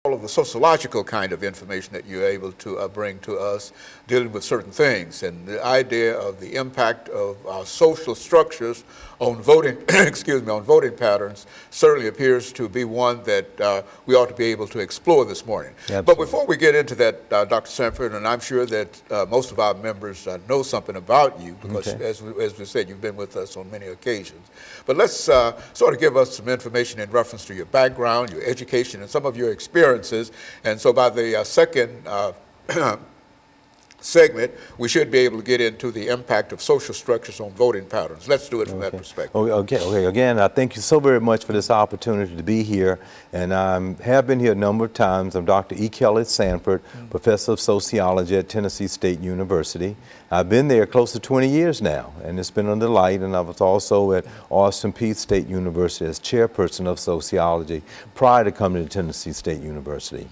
all of the sociological kind of information that you're able to bring to us dealing with certain things, and the idea of the impact of our social structures on voting, excuse me, on voting patterns certainly appears to be one that we ought to be able to explore this morning. Absolutely. But before we get into that, Dr. Sanford, and I'm sure that most of our members know something about you because, Okay, as we said, you've been with us on many occasions. But let's sort of give us some information in reference to your background, your education, and some of your experiences. And so by the second segment, we should be able to get into the impact of social structures on voting patterns. Let's do it from that perspective. Okay. Again, I thank you so very much for this opportunity to be here. And I have been here a number of times. I'm Dr. EKSanford8, Professor of Sociology at Tennessee State University. I've been there close to 20 years now, and it's been a delight. And I was also at Austin Peay State University as Chairperson of Sociology prior to coming to Tennessee State University.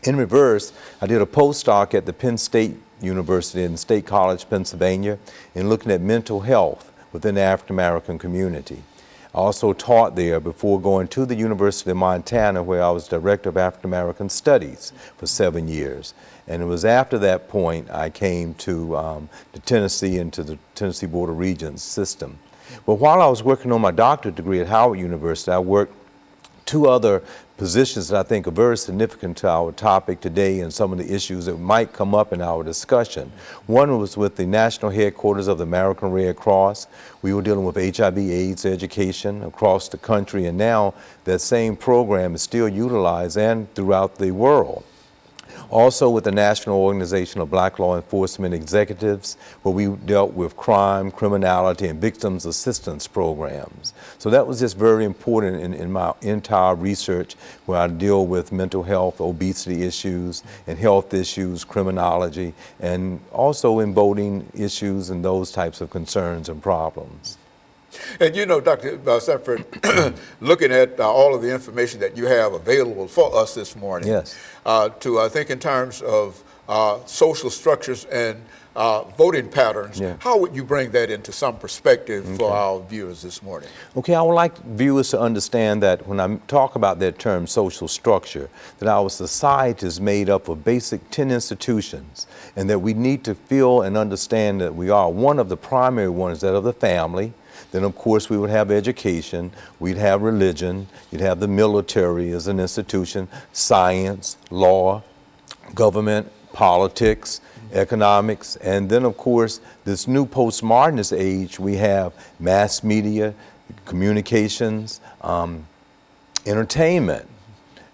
In reverse, I did a postdoc at the Penn State University in State College, Pennsylvania, in looking at mental health within the African American community. I also taught there before going to the University of Montana, where I was Director of African American Studies for 7 years. And it was after that point I came to Tennessee and to the Tennessee Board of Regents system. But while I was working on my doctorate degree at Howard University, I worked two other positions that I think are very significant to our topic today and some of the issues that might come up in our discussion. One was with the national headquarters of the American Red Cross. We were dealing with HIV/AIDS education across the country, and now that same program is still utilized and throughout the world. Also with the National Organization of Black Law Enforcement Executives, where we dealt with crime, criminality, and victims assistance programs. So that was just very important in my entire research, where I deal with mental health, obesity issues, and health issues, criminology, and also in voting issues and those types of concerns and problems. And you know, Dr. Sanford, looking at all of the information that you have available for us this morning, yes, to think in terms of social structures and voting patterns, yeah, how would you bring that into some perspective for our viewers this morning? Okay, I would like viewers to understand that when I talk about that term social structure, that our society is made up of basic 10 institutions, and that we need to feel and understand that we are one of the primary ones, that of the family. Then, of course, we would have education, we'd have religion, you'd have the military as an institution, science, law, government, politics, economics, and then, of course, this new postmodernist age, we have mass media, communications, entertainment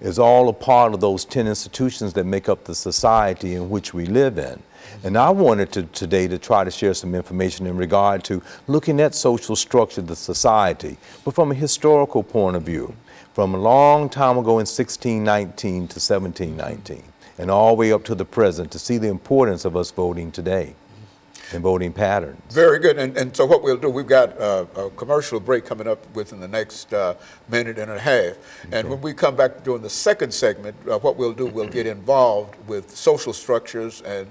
is all a part of those 10 institutions that make up the society in which we live in. And I wanted today to try to share some information in regard to looking at social structure of the society, but from a historical point of view, from a long time ago in 1619 to 1719, and all the way up to the present, to see the importance of us voting today and voting patterns. Very good. And so what we'll do, we've got a commercial break coming up within the next minute and a half. And when we come back during the second segment, what we'll do, we'll get involved with social structures and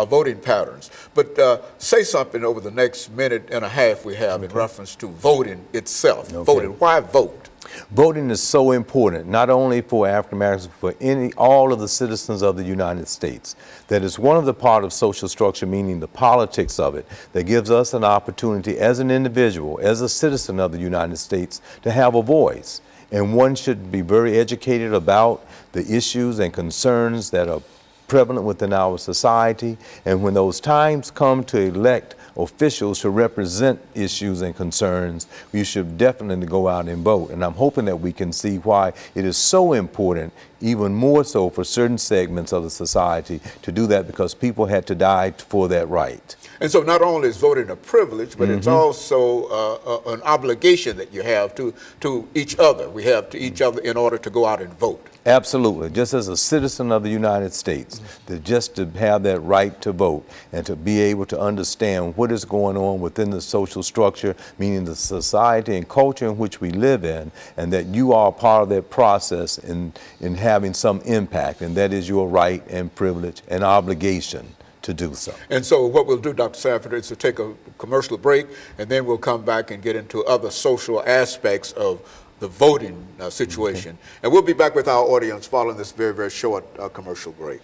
voting patterns. But say something over the next minute and a half we have in reference to voting itself. Voting. Why vote? Voting is so important, not only for African Americans, but for all of the citizens of the United States. That is one of the part of social structure, meaning the politics of it, that gives us an opportunity as an individual, as a citizen of the United States, to have a voice. And one should be very educated about the issues and concerns that are prevalent within our society. And when those times come to elect officials to represent issues and concerns, we should definitely go out and vote. And I'm hoping that we can see why it is so important, even more so for certain segments of the society, to do that, because people had to die for that right. And so not only is voting a privilege, but it's also an obligation that you have to each other. We have to each other in order to go out and vote. Absolutely. Just as a citizen of the United States, just to have that right to vote and to be able to understand what is going on within the social structure, meaning the society and culture in which we live in, and that you are part of that process in having some impact, and that is your right and privilege and obligation to do so. And so what we'll do, Dr. Sanford, is to take a commercial break, and then we'll come back and get into other social aspects of the voting situation. Okay. And we'll be back with our audience following this very, very short commercial break.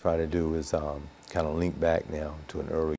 Try to do is kind of link back now to an early